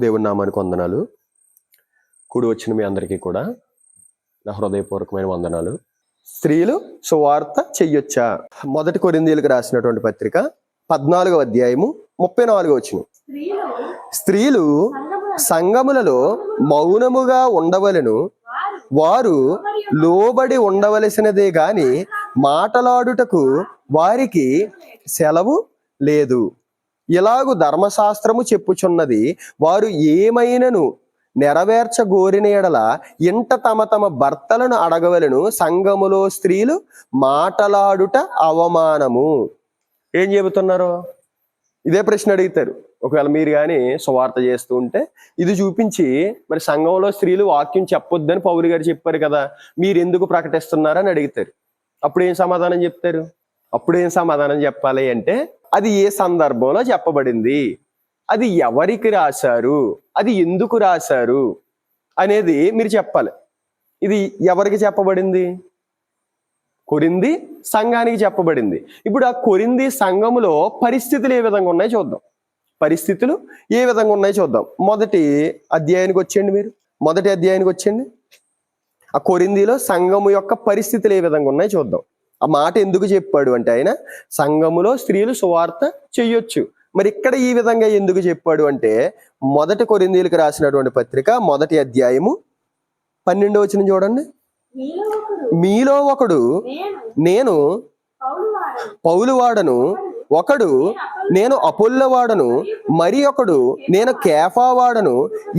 దేవుని నామానికి వందనాలు. కూడి వచ్చిన మీ అందరికీ కూడా నా హృదయపూర్వకమైన వందనాలు. స్త్రీలు సువార్త చెయ్యొచ్చా? మొదటి కొరింథీయులకు రాసినటువంటి పత్రిక 14వ అధ్యాయము 34వ వచనం. స్త్రీలు సంఘములలో మౌనముగా ఉండవలెను, వారు లోబడి ఉండవలసినదే గాని మాటలాడుటకు వారికి సెలవు లేదు. ఇలాగు ధర్మశాస్త్రము చెప్పుచున్నది, వారు ఏమైనను నెరవేర్చగోరిన ఎడల ఇంట తమ తమ భర్తలను అడగవలెను, సంఘములో స్త్రీలు మాటలాడుట అవమానము. ఏం చెబుతున్నారు? ఇదే ప్రశ్న అడుగుతారు. ఒకవేళ మీరు కానీ సువార్త చేస్తూ ఉంటే ఇది చూపించి, మరి సంఘంలో స్త్రీలు వాక్యం చెప్పొద్దని పౌలు గారు చెప్పారు కదా, మీరు ఎందుకు ప్రకటిస్తున్నారని అడుగుతారు. అప్పుడు ఏం సమాధానం చెప్తారు? అప్పుడు ఏం సమాధానం చెప్పాలి అంటే, అది ఏ సందర్భంలో చెప్పబడింది, అది ఎవరికి రాశారు, అది ఎందుకు రాశారు అనేది మీరు చెప్పాలి. ఇది ఎవరికి చెప్పబడింది? కొరింథీ సంఘానికి చెప్పబడింది. ఇప్పుడు ఆ కొరింథీ సంఘములో పరిస్థితులు ఏ విధంగా ఉన్నాయో చూద్దాం. పరిస్థితులు ఏ విధంగా ఉన్నాయో చూద్దాం. మొదటి అధ్యాయానికి వచ్చేయండి. మీరు మొదటి అధ్యాయానికి వచ్చేయండి. ఆ కొరింథీలో సంఘము యొక్క పరిస్థితులు ఏ విధంగా ఉన్నాయో చూద్దాం. ఆ మాట ఎందుకు చెప్పాడు అంటే, ఆయన సంఘములో స్త్రీలు సువార్త చెయ్యొచ్చు. మరి ఇక్కడ ఈ విధంగా ఎందుకు చెప్పాడు అంటే, మొదటి కొరింథీయులకు రాసినటువంటి పత్రిక మొదటి అధ్యాయము 12వ వచనం చూడండి. మీలో ఒకడు నేను పౌలు వాడను, ఒకడు నేను అపొల్లో వాడను, మరి ఒకడు నేను కేఫా వాడను,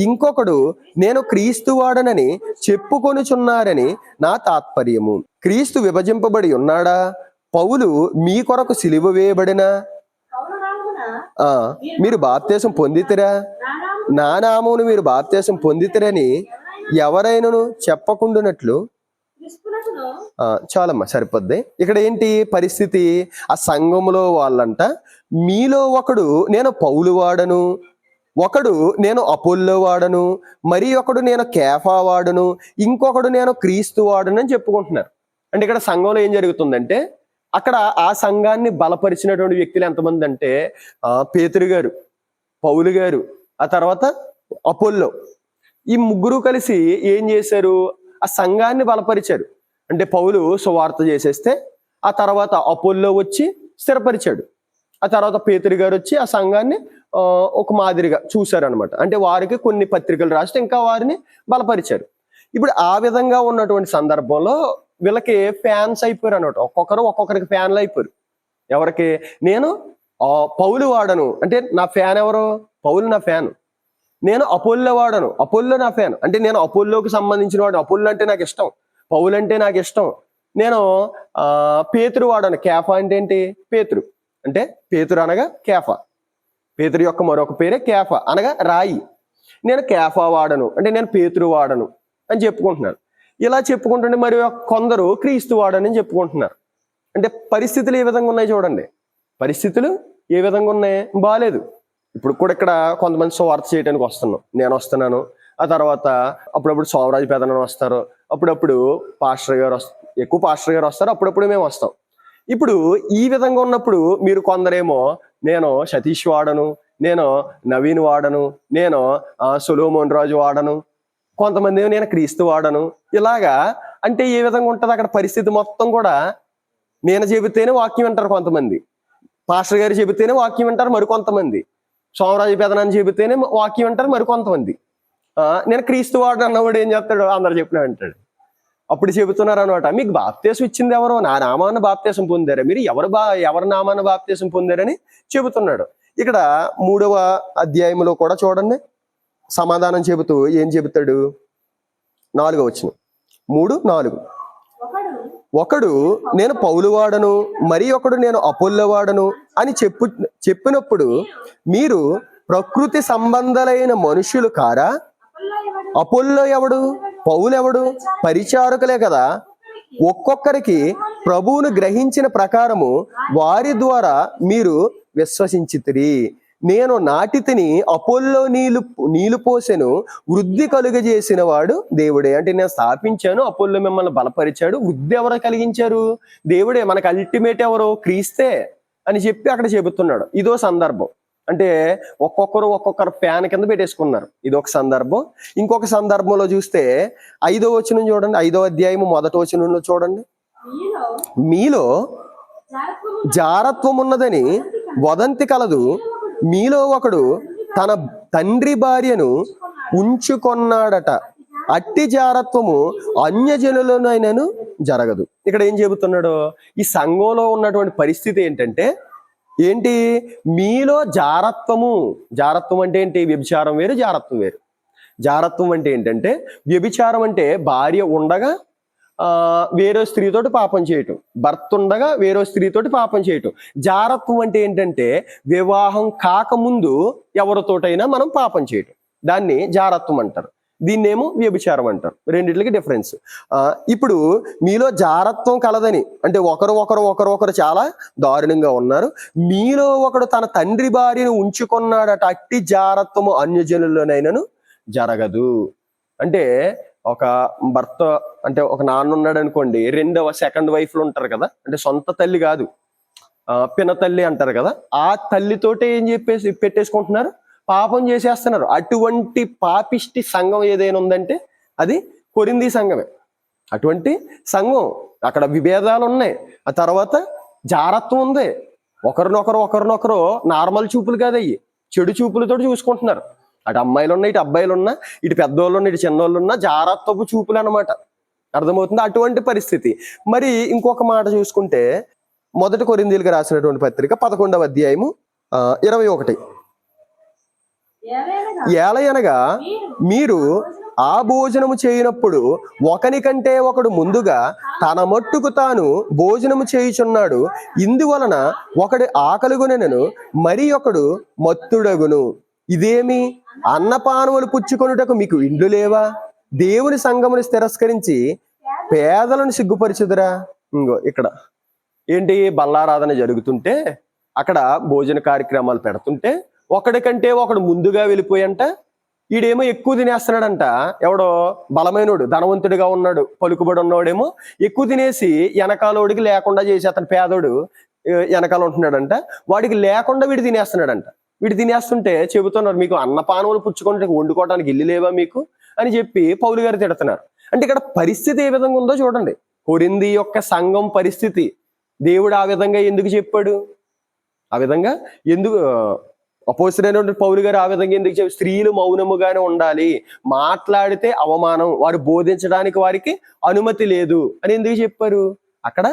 ఇంకొకడు నేను క్రీస్తు వాడనని చెప్పుకొనుచున్నారని నా తాత్పర్యము. క్రీస్తు విభజింపబడి ఉన్నాడా? పౌలు మీ కొరకు సిలువ వేయబడినా? మీరు బాప్తీసం పొందితిరా? నా నామమును మీరు బాప్తీసం పొందితిరని ఎవరైనాను చెప్పకుండానట్లు. చాలమ్మా, సరిపోద్ది. ఇక్కడ ఏంటి పరిస్థితి? ఆ సంఘములో వాళ్ళంట, మీలో ఒకడు నేను పౌలు వాడను, ఒకడు నేను అపొల్లో వాడను, మరి ఒకడు నేను కేఫా వాడను, ఇంకొకడు నేను క్రీస్తు వాడను అని చెప్పుకుంటున్నారు. అంటే ఇక్కడ సంఘంలో ఏం జరుగుతుందంటే, అక్కడ ఆ సంఘాన్ని బలపరిచినటువంటి వ్యక్తులు ఎంతమంది అంటే, పేతురు గారు, పౌలు గారు, ఆ తర్వాత అపొల్లో, ఈ ముగ్గురు కలిసి ఏం చేశారు? ఆ సంఘాన్ని బలపరిచారు. అంటే పౌలు సువార్త చేసేస్తే ఆ తర్వాత అపొల్లో వచ్చి స్థిరపరిచాడు. ఆ తర్వాత పేతురు గారు వచ్చి ఆ సంఘాన్ని ఒక మాదిరిగా చూశారనమాట. అంటే వారికి కొన్ని పత్రికలు రాస్తే ఇంకా వారిని బలపరిచారు. ఇప్పుడు ఆ విధంగా ఉన్నటువంటి సందర్భంలో వీళ్ళకి ఫ్యాన్స్ అయిపోయారు అనమాట. ఒక్కొక్కరికి ఫ్యాన్లు అయిపోయారు. ఎవరికి? నేను పౌలు వాడను అంటే నా ఫ్యాన్ ఎవరు? పౌలు నా ఫ్యాన్. నేను అపొల్లో వాడను, అపొల్లో నా ఫ్యాన్. అంటే నేను అపొల్లోకి సంబంధించిన వాడు, అపొల్లో అంటే నాకు ఇష్టం, పౌలు అంటే నాకు ఇష్టం. నేను పేతురు వాడను. కేఫా అంటే ఏంటి? పేతురు అంటే, పేతురు అనగా కేఫా. పేతురు యొక్క మరొక పేరే కేఫా అనగా రాయి. నేను కేఫా వాడను అంటే నేను పేతురు వాడను అని చెప్పుకుంటున్నారు. ఇలా చెప్పుకుంటుంటే మరి కొందరు క్రీస్తు వాడని చెప్పుకుంటున్నారు. అంటే పరిస్థితులు ఏ విధంగా ఉన్నాయి చూడండి. పరిస్థితులు ఏ విధంగా ఉన్నాయి? బాగాలేదు. ఇప్పుడు కూడా ఇక్కడ కొంతమంది సువార్త చేయడానికి వస్తున్నాం. నేను వస్తున్నాను, ఆ తర్వాత అప్పుడప్పుడు సోమరాజు పెదనాన్న వస్తారు, అప్పుడప్పుడు పాస్టర్ గారు ఎక్కువ పాస్టర్ గారు వస్తారు, అప్పుడప్పుడు మేము వస్తాం. ఇప్పుడు ఈ విధంగా ఉన్నప్పుడు మీరు కొందరేమో నేను సతీష్ వాడను, నేను నవీన్ వాడను, నేను సొలోమోన్ రాజు వాడను, కొంతమంది ఏమో నేను క్రీస్తు వాడను. ఇలాగా అంటే ఏ విధంగా ఉంటుంది అక్కడ పరిస్థితి మొత్తం కూడా? నేను చెబితేనే వాక్యం వింటారు కొంతమంది, పాస్టర్ గారు చెబితేనే వాక్యం వింటారు మరికొంతమంది, సోమరాజు పెదనాన్ని చెబితేనే వాక్యం వింటారు మరికొంతమంది. నేను క్రీస్తు వాడు అన్నవాడు ఏం చేస్తాడు? అందరు చెప్పినా అంటాడు. అప్పుడు చెబుతున్నారు అనమాట, మీకు బాప్తీసం ఇచ్చింది ఎవరో? నా నామాన్ని బాప్తీసం పొందారా? మీరు ఎవరి నామాన్ని బాప్తీసం పొందారని చెబుతున్నాడు. ఇక్కడ 3వ అధ్యాయంలో కూడా చూడండి, సమాధానం చెబుతూ ఏం చెబుతాడు? 4వ వచనం, 3:4. ఒకడు నేను పౌలు వాడను, మరి ఒకడు నేను అపొల్లో వాడను అని చెప్పినప్పుడు మీరు ప్రకృతి సంబంధాలైన మనుషులు కారా? అపొల్లో ఎవడు? పౌలు ఎవడు? పరిచారకులే కదా. ఒక్కొక్కరికి ప్రభువును గ్రహించిన ప్రకారము వారి ద్వారా మీరు విశ్వసించితిరి. నేను నాటితిని, అపొల్లో నీళ్లు పోసెను, వృద్ధి కలుగజేసిన వాడు దేవుడే. అంటే నేను స్థాపించాను, అపొల్లో మిమ్మల్ని బలపరిచాడు. వృద్ధి ఎవరు కలిగించారు? దేవుడే. మనకు అల్టిమేట్ ఎవరు? క్రీస్తే అని చెప్పి అక్కడ చెబుతున్నాడు. ఇదో సందర్భం. అంటే ఒక్కొక్కరు ఫ్యాన్ కింద పెట్టేసుకున్నారు. ఇది ఒక సందర్భం. ఇంకొక సందర్భంలో చూస్తే 5వ వచనం చూడండి, 5వ అధ్యాయము 1వ వచనంలో చూడండి. మీలో జారత్వం ఉన్నదని వదంతి కలదు, మీలో ఒకడు తన తండ్రి భార్యను ఉంచుకొన్నాడట, అట్టి జారత్వము అన్యజనులనైనను జరగదు. ఇక్కడ ఏం చెబుతున్నాడు? ఈ సంఘంలో ఉన్నటువంటి పరిస్థితి ఏంటి? మీలో జారత్వం అంటే ఏంటి? వ్యభిచారం వేరు, జారత్వం వేరు. జారత్వం అంటే ఏంటంటే, వ్యభిచారం అంటే భార్య ఉండగా వేరే స్త్రీతోటి పాపం చేయటం, భర్త ఉండగా వేరే స్త్రీతోటి పాపం చేయటం. జారత్వం అంటే ఏంటంటే, వివాహం కాకముందు ఎవరితోటైనా మనం పాపం చేయటం, దాన్ని జారత్వం అంటారు. దీన్నేమో వ్యభిచారం అంటారు. రెండిట్లకి డిఫరెన్స్. ఇప్పుడు మీలో జారత్వం కలదని అంటే ఒకరు చాలా దారుణంగా ఉన్నారు. మీలో ఒకడు తన తండ్రి భార్యను ఉంచుకున్నాడట, అట్టి జారత్వము అన్యజనుల్లోనైనను జరగదు. అంటే ఒక భర్త అంటే ఒక నాన్న ఉన్నాడు అనుకోండి, సెకండ్ వైఫ్లు ఉంటారు కదా, అంటే సొంత తల్లి కాదు, పిన తల్లి అంటారు కదా, ఆ తల్లితోటే ఏం చెప్పేసి పెట్టేసుకుంటున్నారు, పాపం చేసేస్తున్నారు. అటువంటి పాపిష్టి సంఘం ఏదైనా ఉందంటే అది కొరింథీ సంఘమే. అటువంటి సంఘం, అక్కడ విభేదాలు ఉన్నాయి, ఆ తర్వాత జారత్వం ఉంది, ఒకరినొకరు నార్మల్ చూపులు కాదు, అయ్యి చెడు చూపులతో చూసుకుంటున్నారు. అటు అమ్మాయిలు ఉన్నా, ఇటు అబ్బాయిలు ఉన్నా, ఇటు పెద్దోళ్ళు ఉన్నా, ఇటు చిన్నోళ్ళు ఉన్నా, జారత్వపు చూపులు అనమాట. అర్థమవుతుంది? అటువంటి పరిస్థితి. మరి ఇంకొక మాట చూసుకుంటే, 1 కొరింథీయులకు రాసినటువంటి పత్రిక 11వ అధ్యాయము 21. ఏలయనగా మీరు ఆ భోజనము చేయనప్పుడు ఒకని కంటే ఒకడు ముందుగా తన మట్టుకు తాను భోజనము చేయుచున్నాడు, ఇందువలన ఒకడు ఆకలిగొనెను, మరి ఒకడు మత్తుడగును. ఇదేమి? అన్నపానములు పుచ్చుకొనుటకు మీకు ఇండ్లు లేవా? దేవుని సంఘమును తిరస్కరించి పేదలను సిగ్గుపరిచుదురా? ఇంగో ఇక్కడ ఏంటి, బల్లారాధన జరుగుతుంటే అక్కడ భోజన కార్యక్రమాలు పెడుతుంటే ఒకడి కంటే ఒకడు ముందుగా వెళ్ళిపోయంట, ఈడేమో ఎక్కువ తినేస్తున్నాడంట. ఎవడో బలమైనోడు, ధనవంతుడిగా ఉన్నాడు, పలుకుబడి ఉన్నవాడేమో ఎక్కువ తినేసి వెనకాలోడికి లేకుండా చేసి, అతను పేదోడు వెనకాల ఉంటున్నాడంట, వాడికి లేకుండా వీడు తినేస్తున్నాడంట. వీడు తినేస్తుంటే చెబుతున్నారు, మీకు అన్నపానములు పుచ్చుకుంటే వండుకోవడానికి ఇల్లు లేవా మీకు అని చెప్పి పౌలు గారు తిడుతున్నారు. అంటే ఇక్కడ పరిస్థితి ఏ విధంగా ఉందో చూడండి. కొరింథీ యొక్క సంఘం పరిస్థితి దేవుడు ఆ విధంగా ఎందుకు చెప్పాడు? ఆ విధంగా ఎందుకు అపోస్తలుడైన పౌలు గారు ఆ విధంగా ఎందుకు చెప్పారు? స్త్రీలు మౌనముగానే ఉండాలి, మాట్లాడితే అవమానం, వారు బోధించడానికి వారికి అనుమతి లేదు అని ఎందుకు చెప్పారు? అక్కడ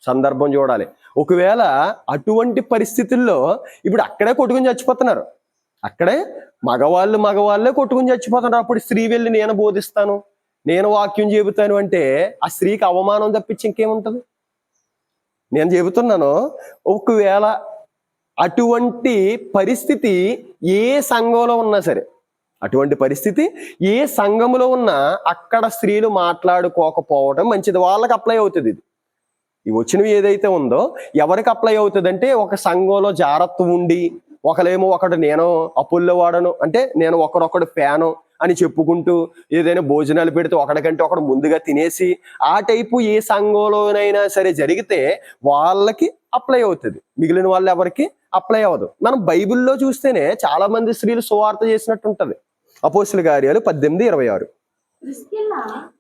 సందర్భం చూడాలి. ఒకవేళ అటువంటి పరిస్థితుల్లో ఇప్పుడు అక్కడే కొట్టుకుని చచ్చిపోతున్నారు, అక్కడే మగవాళ్ళే కొట్టుకుని చచ్చిపోతున్నారు. అప్పుడు స్త్రీ వెళ్ళి నేను బోధిస్తాను, నేను వాక్యం చెబుతాను అంటే ఆ స్త్రీకి అవమానం తప్పించి ఇంకేముంటది? నేను చెబుతున్నాను, ఒకవేళ అటువంటి పరిస్థితి ఏ సంఘంలో ఉన్నా సరే, అటువంటి పరిస్థితి ఏ సంఘములో ఉన్నా అక్కడ స్త్రీలు మాట్లాడుకోకపోవడం మంచిది. వాళ్ళకి అప్లై అవుతుంది. ఇది ఈ వచ్చినవి ఏదైతే ఉందో ఎవరికి అప్లై అవుతుంది అంటే, ఒక సంఘంలో జారత్వం ఉండి ఒకడు నేను అప్పుల్లో వాడను అంటే నేను ఒకడు ఫ్యాను అని చెప్పుకుంటూ ఏదైనా భోజనాలు పెడితే ఒకడికంటే ఒకడు ముందుగా తినేసి ఆ టైపు ఏ సంఘంలోనైనా సరే జరిగితే వాళ్ళకి అప్లై అవుతుంది, మిగిలిన వాళ్ళు ఎవరికి అప్లై అవ్వదు. మనం బైబిల్లో చూస్తేనే చాలా మంది స్త్రీలు సువార్త చేసినట్టు ఉంటది. అపోస్తలుల కార్యాలు 18:26.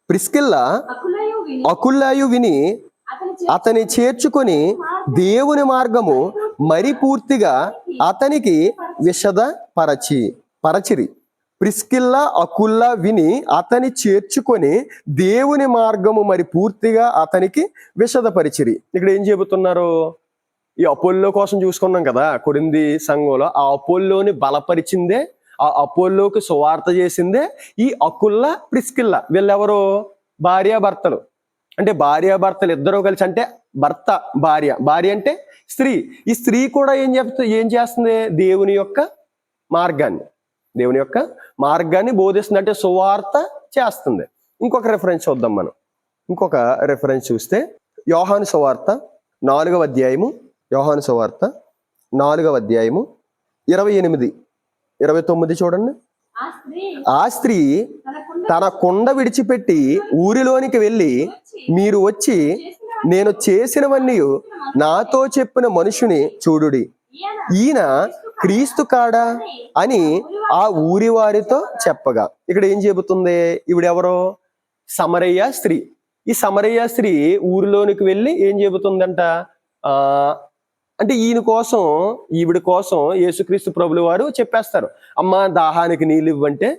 ప్రిస్కిల్లా అకుల్లాయు విని అతని చేర్చుకొని దేవుని మార్గము మరి పూర్తిగా అతనికి పరచిరి. ప్రిస్కిల్లా అకుల్లా విని అతని చేర్చుకొని దేవుని మార్గము మరి పూర్తిగా అతనికి విషదపరిచిరి. ఇక్కడ ఏం చెబుతున్నారు? ఈ అపోల్లో కోసం చూసుకున్నాం కదా, కొరింథీ సంఘంలో ఆ అపోల్లోని బలపరిచిందే, ఆ అపోల్లోకి సువార్త చేసిందే ఈ అకుల్లా ప్రిస్కిల్లా. వీళ్ళెవరు? భార్యాభర్తలు. అంటే భార్యాభర్తలు ఇద్దరు కలిసి, అంటే భర్త భార్య అంటే స్త్రీ. ఈ స్త్రీ కూడా ఏం చేస్తుంది? దేవుని యొక్క మార్గాన్ని బోధిస్తుంది, అంటే సువార్త చేస్తుంది. ఇంకొక రెఫరెన్స్ చూద్దాం మనం. ఇంకొక రెఫరెన్స్ చూస్తే యోహాను సువార్త 4వ అధ్యాయము 28-29 చూడండి. ఆ స్త్రీ తన కుండ విడిచిపెట్టి ఊరిలోనికి వెళ్ళి, మీరు వచ్చి నేను చేసినవన్నీ నాతో చెప్పిన మనుషుని చూడుడి, ఈయన క్రీస్తు కాడా అని ఆ ఊరి వారితో చెప్పగా, ఇక్కడ ఏం చెబుతుంది? ఈవిడెవరో సమరయ్య స్త్రీ. ఈ సమరయ్య స్త్రీ ఊరిలోనికి వెళ్ళి ఏం చెబుతుందంట? ఆ అంటే ఈవిడ కోసం యేసుక్రీస్తు ప్రభులు వారు చెప్పేస్తారు, అమ్మ దాహానికి నీళ్ళు ఇవ్వంటే,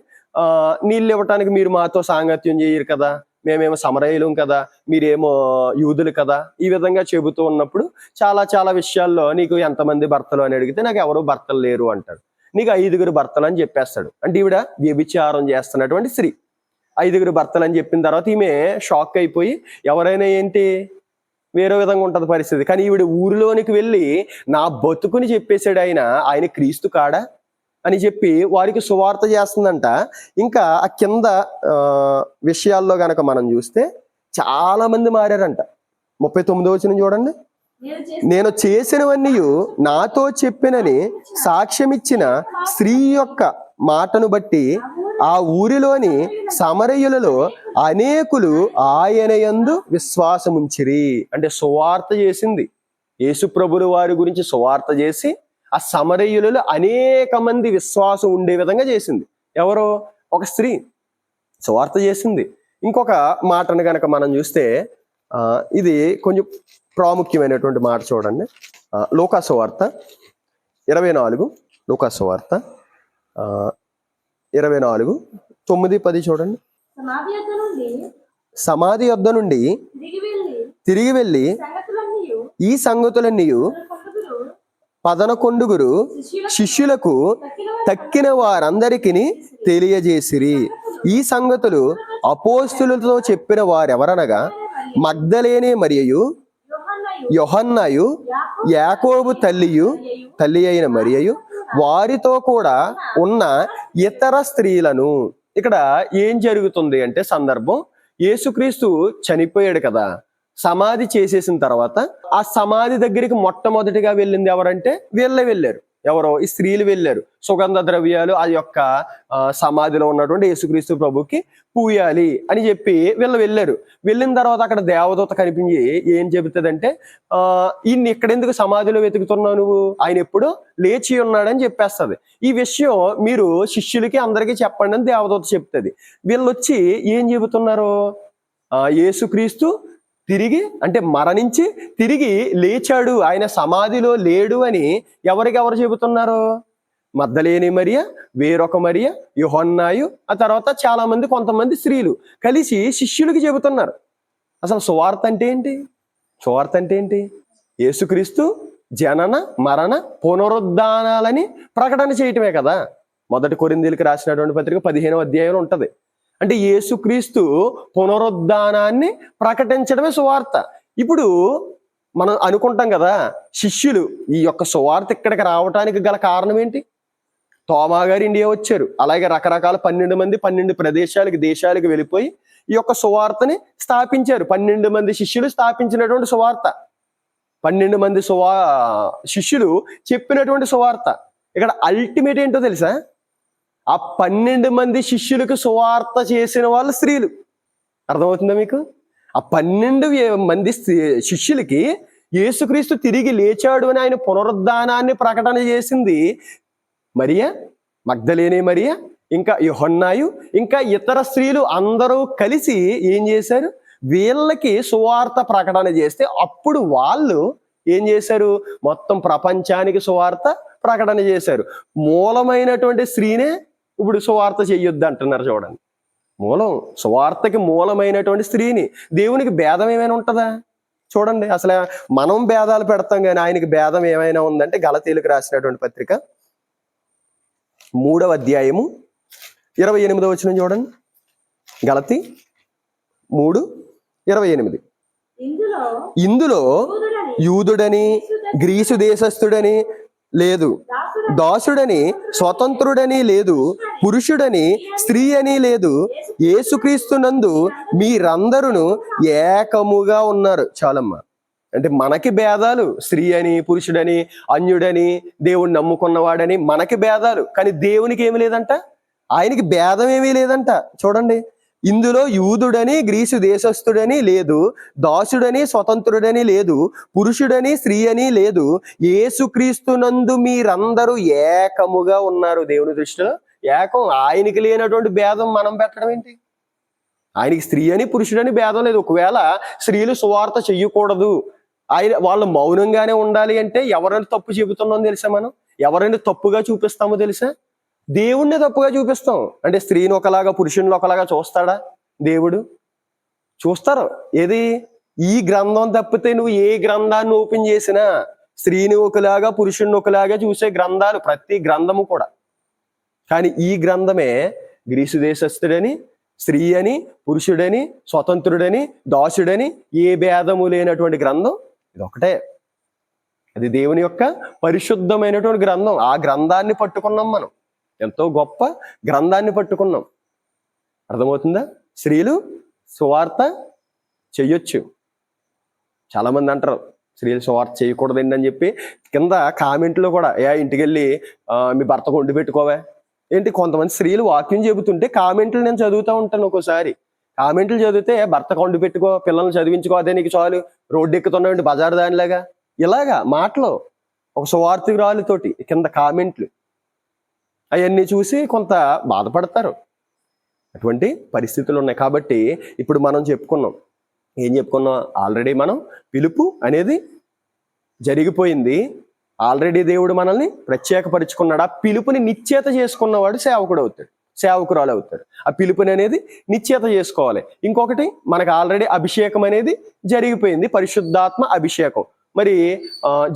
నీళ్ళు ఇవ్వటానికి మీరు మాతో సాంగత్యం చేయరు కదా, మేమేమో సమరయులం కదా, మీరేమో యూదులు కదా, ఈ విధంగా చెబుతూ ఉన్నప్పుడు చాలా చాలా విషయాల్లో నీకు ఎంతమంది భర్తలు అని అడిగితే నాకు ఎవరు భర్తలు లేరు అంటాడు. నీకు 5 భర్తలు అని చెప్పేస్తాడు. అంటే ఈవిడ వ్యభిచారం చేస్తున్నటువంటి స్త్రీ. 5 భర్తలు అని చెప్పిన తర్వాత ఈమె షాక్ అయిపోయి, ఎవరైనా ఏంటి వేరే విధంగా ఉంటది పరిస్థితి. కానీ ఈవిడ ఊరిలోనికి వెళ్ళి నా బతుకుని చెప్పేశాడు ఆయన క్రీస్తు కాడా అని చెప్పి వారికి సువార్త చేస్తుందంట. ఇంకా ఆ కింద విషయాల్లో గనక మనం చూస్తే చాలా మంది మారారంట. 39వ వచనం చూడండి. నేను చేసినవన్నీ నాతో చెప్పినని సాక్ష్యమిచ్చిన స్త్రీ యొక్క మాటను బట్టి ఆ ఊరిలోని సమరయులలో అనేకులు ఆయన యందు విశ్వాసముంచిరి. అంటే సువార్త చేసింది, యేసు ప్రభుల వారి గురించి సువార్త చేసి ఆ సమరయులలో అనేక మంది విశ్వాసం ఉండే విధంగా చేసింది. ఎవరో ఒక స్త్రీ సువార్త చేసింది. ఇంకొక మాటను గనక మనం చూస్తే ఇది కొంచెం ప్రాముఖ్యమైనటువంటి మాట చూడండి. లూకా సువార్త 24, లూకా సువార్త 24, 9, 10 చూడండి. సమాధి యొద్ద నుండి తిరిగి వెళ్ళి ఈ సంగతులన్నీ పదనకొండుగురు శిష్యులకు తక్కిన వారందరికీ తెలియజేసిరి. ఈ సంగతులు అపోస్తులతో చెప్పిన వారెవరనగా మగ్దలేనే మరియయు, యోహన్నయు, యాకోబు తల్లి అయిన మరియయు, వారితో కూడా ఉన్న ఇతర స్త్రీలను. ఇక్కడ ఏం జరుగుతుంది అంటే సందర్భం, యేసుక్రీస్తు చనిపోయాడు కదా, సమాధి చేసేసిన తర్వాత ఆ సమాధి దగ్గరికి మొట్టమొదటిగా వెళ్ళింది ఎవరంటే వీళ్ళే వెళ్ళారు. ఎవరో ఈ స్త్రీలు వెళ్ళారు. సుగంధ ద్రవ్యాలు ఆ యొక్క సమాధిలో ఉన్నటువంటి యేసుక్రీస్తు ప్రభుకి పూయాలి అని చెప్పి వీళ్ళు వెళ్ళారు. వెళ్ళిన తర్వాత అక్కడ దేవదూత కనిపించి ఏం చెబుతుందంటే, ఈయన్ని ఇక్కడెందుకు సమాధిలో వెతుకుతున్నావు నువ్వు, ఆయన ఎప్పుడు లేచి ఉన్నాడని చెప్పేస్తుంది. ఈ విషయం మీరు శిష్యులకి అందరికీ చెప్పండి అని దేవదూత చెప్తుంది. వీళ్ళు వచ్చి ఏం చెబుతున్నారు? యేసుక్రీస్తు తిరిగి అంటే మరణించి తిరిగి లేచాడు, ఆయన సమాధిలో లేడు అని ఎవరు చెబుతున్నారు? మగ్దలేని మరియ, వేరొక మరియ, యోహన్నాయు, ఆ తర్వాత చాలా మంది కొంతమంది స్త్రీలు కలిసి శిష్యులకి చెబుతున్నారు. అసలు సువార్త అంటే ఏంటి? సువార్త అంటే ఏంటి? యేసుక్రీస్తు జనన మరణ పునరుద్ధానాలని ప్రకటన చేయటమే కదా. 1 కొరింథీయులకు రాసినటువంటి పత్రిక 15వ అధ్యాయంలో ఉంటది. అంటే యేసుక్రీస్తు పునరుద్ధానాన్ని ప్రకటించడమే సువార్త. ఇప్పుడు మనం అనుకుంటాం కదా, శిష్యులు ఈ యొక్క సువార్త ఇక్కడికి రావటానికి గల కారణం ఏంటి? తోమా గారు ఇండియా వచ్చారు. అలాగే రకరకాల 12 మంది 12 ప్రదేశాలకు దేశాలకు వెళ్ళిపోయి ఈ యొక్క సువార్తని స్థాపించారు. 12 మంది శిష్యులు స్థాపించినటువంటి సువార్త, 12 మంది శిష్యులు చెప్పినటువంటి సువార్త. ఇక్కడ అల్టిమేట్ ఏంటో తెలుసా? ఆ 12 మంది శిష్యులకు సువార్త చేసిన వాళ్ళు స్త్రీలు. అర్థమవుతుందా మీకు? ఆ 12 మంది శిష్యులకి యేసుక్రీస్తు తిరిగి లేచాడు అని ఆయన పునరుద్ధానాన్ని ప్రకటన చేసింది మరియ, మగ్దలేనే మరియ, ఇంకా యోహన్నాయు, ఇంకా ఇతర స్త్రీలు అందరూ కలిసి ఏం చేశారు? వీళ్ళకి సువార్త ప్రకటన చేస్తే అప్పుడు వాళ్ళు ఏం చేశారు? మొత్తం ప్రపంచానికి సువార్త ప్రకటన చేశారు. మూలమైనటువంటి స్త్రీనే ఇప్పుడు సువార్త చెయ్యొద్దు అంటున్నారు. చూడండి, మూలం, సువార్తకి మూలమైనటువంటి స్త్రీని. దేవునికి భేదం ఏమైనా ఉంటుందా? చూడండి, అసలు మనం భేదాలు పెడతాం కానీ ఆయనకి భేదం ఏమైనా ఉందంటే గలతీయులకు రాసినటువంటి పత్రిక 3వ అధ్యాయము 28వ వచనం చూడండి. గలతీ 3:28. ఇందులో యూదుడని గ్రీసు దేశస్థుడని లేదు, దాసుడని స్వతంత్రుడని లేదు, పురుషుడని స్త్రీ అని లేదు, యేసుక్రీస్తునందు మీరందరూ ఏకముగా ఉన్నారు. చాలమ్మా. అంటే మనకి భేదాలు, స్త్రీ అని, పురుషుడని, అన్యుడని, దేవుణ్ణి నమ్ముకున్నవాడని మనకి భేదాలు. కానీ దేవునికి ఏమి లేదంట, ఆయనకి భేదం ఏమీ లేదంట. చూడండి, ఇందులో యూదుడని గ్రీసు దేశస్థుడని లేదు, దాసుడని స్వతంత్రుడని లేదు, పురుషుడని స్త్రీ అని లేదు, యేసుక్రీస్తునందు మీరందరూ ఏకముగా ఉన్నారు. దేవుని దృష్టిలో ఏకం. ఆయనకి లేనటువంటి భేదం మనం పెట్టడం ఏంటి? ఆయనకి స్త్రీ అని పురుషుడని భేదం లేదు. ఒకవేళ స్త్రీలు సువార్త చెయ్యకూడదు, వాళ్ళు మౌనంగానే ఉండాలి అంటే ఎవరైనా తప్పు చెబుతున్నాం తెలుసా? మనం ఎవరైనా తప్పుగా చూపిస్తామో తెలుసా? దేవుణ్ణి తప్పుగా చూపిస్తాం. అంటే స్త్రీని ఒకలాగా పురుషుని ఒకలాగా చూస్తాడా దేవుడు? చూస్తారు. ఏది? ఈ గ్రంథం తప్పితే నువ్వు ఏ గ్రంథాన్ని ఓపెన్ చేసినా స్త్రీని ఒకలాగా పురుషుని ఒకలాగా చూసే గ్రంథాలు ప్రతి గ్రంథము కూడా. కానీ ఈ గ్రంథమే గ్రీసు దేశస్థుడని, స్త్రీ అని, పురుషుడని, స్వతంత్రుడని, దాసుడని ఏ భేదము లేనటువంటి గ్రంథం ఇది ఒకటే. అది దేవుని యొక్క పరిశుద్ధమైనటువంటి గ్రంథం. ఆ గ్రంథాన్ని పట్టుకున్నాం మనం. ఎంతో గొప్ప గ్రంథాన్ని పట్టుకున్నాం. అర్థమవుతుందా? స్త్రీలు సువార్త చెయ్యొచ్చు. చాలా మంది అంటారు స్త్రీలు సువార్త చేయకూడదండి అని చెప్పి. కింద కామెంట్లో కూడా ఇంటికి వెళ్ళి మీ భర్తకు వండి పెట్టుకోవా ఏంటి? కొంతమంది స్త్రీలు వాక్యం చెబుతుంటే కామెంట్లు నేను చదువుతూ ఉంటాను. ఒక్కోసారి కామెంట్లు చదివితే భర్తకు వండి పెట్టుకో, పిల్లల్ని చదివించుకో, అదే నీకు చాలు, రోడ్డు ఎక్కుతున్నావు బజారు దానిలాగా, ఇలాగా మాటలు ఒక సువార్థికురాలితోటి కింద కామెంట్లు అవన్నీ చూసి కొంత బాధపడతారు. అటువంటి పరిస్థితులు ఉన్నాయి. కాబట్టి ఇప్పుడు మనం చెప్పుకున్నాం. ఏం చెప్పుకున్నాం? ఆల్రెడీ మనం పిలుపు అనేది జరిగిపోయింది. ఆల్రెడీ దేవుడు మనల్ని ప్రత్యేకపరుచుకున్నాడు. ఆ పిలుపుని నిశ్చేత చేసుకున్నవాడు సేవకుడు అవుతాడు, సేవకురాలు అవుతాడు. ఆ పిలుపుని అనేది నిశ్చేత చేసుకోవాలి. ఇంకొకటి, మనకు ఆల్రెడీ అభిషేకం అనేది జరిగిపోయింది, పరిశుద్ధాత్మ అభిషేకం. మరి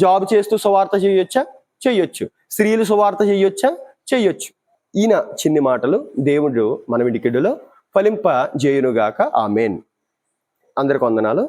జాబ్ చేస్తూ సువార్త చేయొచ్చా? చెయ్యొచ్చు. స్త్రీలు సువార్త చెయ్యొచ్చా? చెయ్యొచ్చు. ఈయన చిన్ని మాటలు దేవుడు మన వినికిడిలో ఫలింప జేయునుగాక. ఆమేన్. అందరికి వందనాలు.